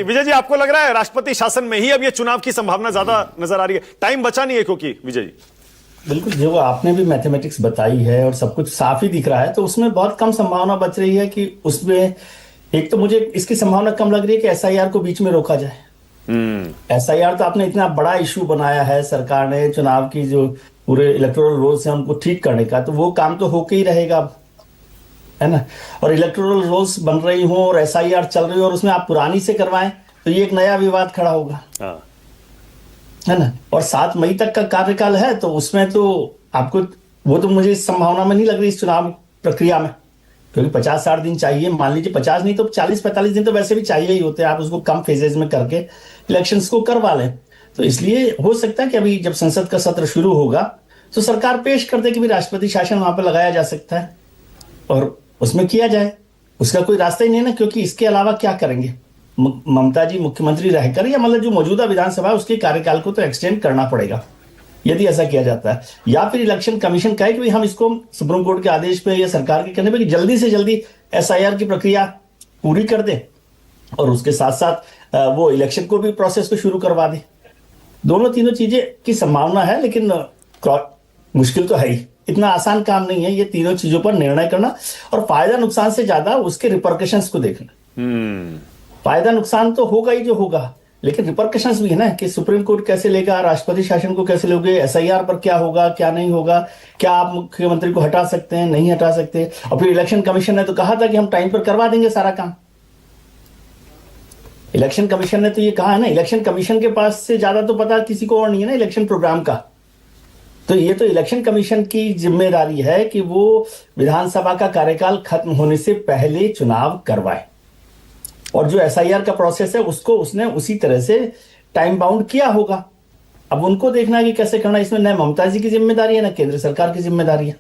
विजय जी, आपको लग रहा है राष्ट्रपति शासन में ही अब ये चुनाव की संभावना ज्यादा नजर आ रही है? टाइम बचा नहीं है क्योंकि विजय जी। बिल्कुल, जो आपने भी मैथमेटिक्स बताई है और सब कुछ साफ ही दिख रहा है, तो उसमें बहुत कम संभावना बच रही है कि उसमें एक तो मुझे इसकी संभावना कम लग रही है कि एसआईआर को बीच में रोका जाए। एसआईआर तो आपने इतना बड़ा इशू बनाया है सरकार ने, चुनाव की जो पूरे इलेक्टोरल रोल्स हैं उनको ठीक करने का, तो वो काम तो होके ही रहेगा, है ना। और इलेक्टोरल रोल्स बन रही हो और एसआईआर चल रही हो और उसमें आप पुरानी से करवाएं तो ये एक नया विवाद खड़ा होगा, है ना। और 7 मई तक का कार्यकाल है, तो उसमें तो आपको वो तो मुझे इस संभावना में नहीं लग रही इस चुनाव प्रक्रिया में, क्योंकि 50-60 दिन चाहिए। मान लीजिए 50 नहीं तो 40-45 दिन तो वैसे भी चाहिए ही होते हैं, आप उसको कम फेजेज में करके इलेक्शंस को करवा लें। तो इसलिए हो सकता है कि अभी जब संसद का सत्र शुरू होगा तो सरकार पेश कर दे कि भी राष्ट्रपति शासन वहां पर लगाया जा सकता है और उसमें किया जाए। उसका कोई रास्ता ही नहीं है ना, क्योंकि इसके अलावा क्या करेंगे ममता जी मुख्यमंत्री रहकर, या मतलब जो मौजूदा विधानसभा है उसके कार्यकाल को तो एक्सटेंड करना पड़ेगा यदि ऐसा किया जाता है। या फिर इलेक्शन कमीशन कहे कि हम इसको सुप्रीम कोर्ट के आदेश पे या सरकार के कहने पे कि जल्दी से जल्दी एसआईआर की प्रक्रिया पूरी कर दे और उसके साथ साथ वो इलेक्शन को भी प्रोसेस को शुरू करवा दे। दोनों तीनों चीजें की संभावना है, लेकिन मुश्किल तो है ही, इतना आसान काम नहीं है ये तीनों चीजों पर निर्णय करना। और फायदा नुकसान से ज्यादा उसके रिपरकशंस को देखना। फायदा नुकसान तो होगा ही जो होगा, लेकिन रिपरकशंस भी है ना, कि सुप्रीम कोर्ट कैसे लेगा, राष्ट्रपति शासन को कैसे लोगे, एसआईआर पर क्या होगा क्या नहीं होगा, क्या आप मुख्यमंत्री को हटा सकते हैं नहीं हटा सकते। और फिर इलेक्शन कमीशन ने तो कहा था कि हम टाइम पर करवा देंगे सारा काम। इलेक्शन कमीशन ने तो ये कहा है ना, इलेक्शन कमीशन के पास से ज्यादा तो पता किसी को और नहीं है ना इलेक्शन प्रोग्राम का। तो ये तो इलेक्शन कमीशन की जिम्मेदारी है कि वो विधानसभा का कार्यकाल खत्म होने से पहले चुनाव करवाए। और जो एसआईआर का प्रोसेस है उसको उसने उसी तरह से टाइम बाउंड किया होगा। अब उनको देखना है कि कैसे करना, इसमें न ममता जी की जिम्मेदारी है न केंद्र सरकार की जिम्मेदारी है।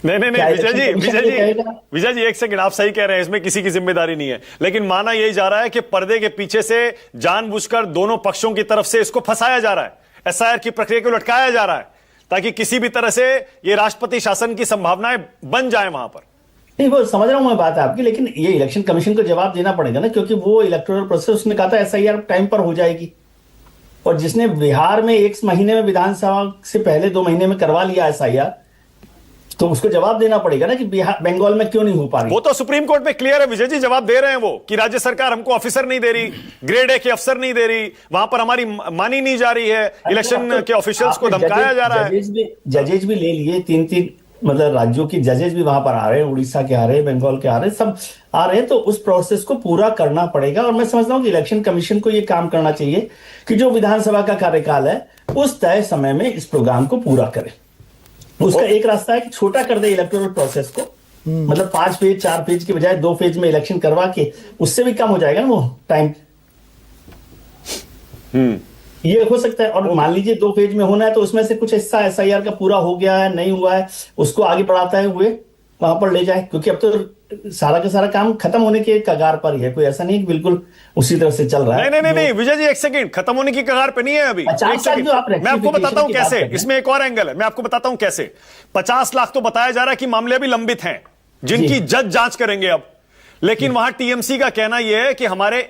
नहीं विजय जी एक सेकंड, आप सही कह रहे हैं, इसमें किसी की जिम्मेदारी नहीं है, लेकिन माना यही जा रहा है कि पर्दे के पीछे से जानबूझकर दोनों पक्षों की तरफ से इसको फंसाया जा रहा है, एसआईआर की प्रक्रिया को लटकाया जा रहा है ताकि किसी भी तरह से ये राष्ट्रपति शासन की संभावनाएं बन जाए वहां पर। नहीं, वो समझ रहा हूं मैं बात आपकी, लेकिन ये इलेक्शन कमीशन को जवाब देना पड़ेगा ना, क्योंकि वो इलेक्टोरल प्रोसेस उसने कहा था एसआईआर टाइम पर हो जाएगी। और जिसने बिहार में 1 महीने में विधानसभा से पहले 2 महीने में करवा लिया एसआईआर, तो उसको जवाब देना पड़ेगा ना कि बिहार बंगाल में क्यों नहीं हो पा रही। वो तो सुप्रीम कोर्ट में क्लियर है विजय जी, जवाब दे रहे हैं वो कि राज्य सरकार हमको ऑफिसर नहीं दे रही, ग्रेड ए के अफसर नहीं दे रही, वहां पर हमारी मानी नहीं जा रही है, इलेक्शन के ऑफिशियल्स को धमकाया जा रहा है। जजेज भी ले लिए, 3-3 मतलब राज्यों की जजेस भी वहां पर आ रहे हैं, उड़ीसा के आ रहे हैं, बंगाल के आ रहे हैं, सब आ रहे हैं। तो उस प्रोसेस को पूरा करना पड़ेगा। और मैं समझता हूं कि इलेक्शन कमीशन को यह काम करना चाहिए कि जो विधानसभा का कार्यकाल है उस तय समय में इस प्रोग्राम को पूरा करे। उसका एक रास्ता है कि छोटा कर दे इलेक्टोरल प्रोसेस को, मतलब 5 फेज 4 फेज के बजाय 2 फेज में इलेक्शन करवा के, उससे भी कम हो जाएगा ना वो टाइम। ये हो सकता है। और मान लीजिए 2 फेज में होना है तो उसमें से कुछ हिस्सा एसआईआर का पूरा हो गया है नहीं हुआ है उसको आगे बढ़ाता है हुए वहां पर ले जाए, क्योंकि अब तो सारा का सारा काम खत्म होने के कगार पर ही है। कोई ऐसा नहीं कि बिल्कुल उसी तरह से चल रहा है। नहीं विजय जी एक सेकंड, खत्म होने की कगार पे नहीं है अभी। मैं आपको बताता हूं कैसे, इसमें एक और एंगल है, मैं आपको बताता हूं कैसे। 50 लाख तो बताया जा रहा है कि मामले अभी लंबित हैं जिनकी जज जांच करेंगे अब, लेकिन वहां टीएमसी का कहना यह है कि हमारे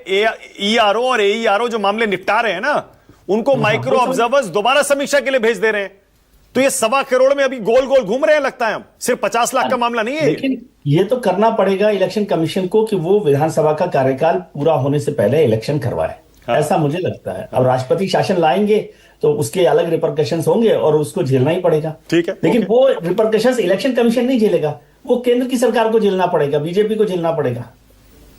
ईआरओ और एईआरओ जो मामले निपटा रहे हैं ना, उनको माइक्रो ऑब्जर्वर्स दोबारा समीक्षा के लिए भेज दे रहे हैं। तो ये 1.25 करोड़ में अभी गोल गोल घूम रहे हैं लगता है, हम सिर्फ 50 लाख का मामला नहीं है। लेकिन ये तो करना पड़ेगा इलेक्शन कमीशन को कि वो विधानसभा का कार्यकाल पूरा होने से पहले इलेक्शन करवाए। हाँ। ऐसा मुझे लगता है। अब राष्ट्रपति शासन लाएंगे तो उसके अलग रिपरकशंस होंगे और उसको झेलना ही पड़ेगा। ठीक है, लेकिन वो रिपरकशंस इलेक्शन कमीशन नहीं झेलेगा, वो केंद्र की सरकार को झेलना पड़ेगा, बीजेपी को झेलना पड़ेगा।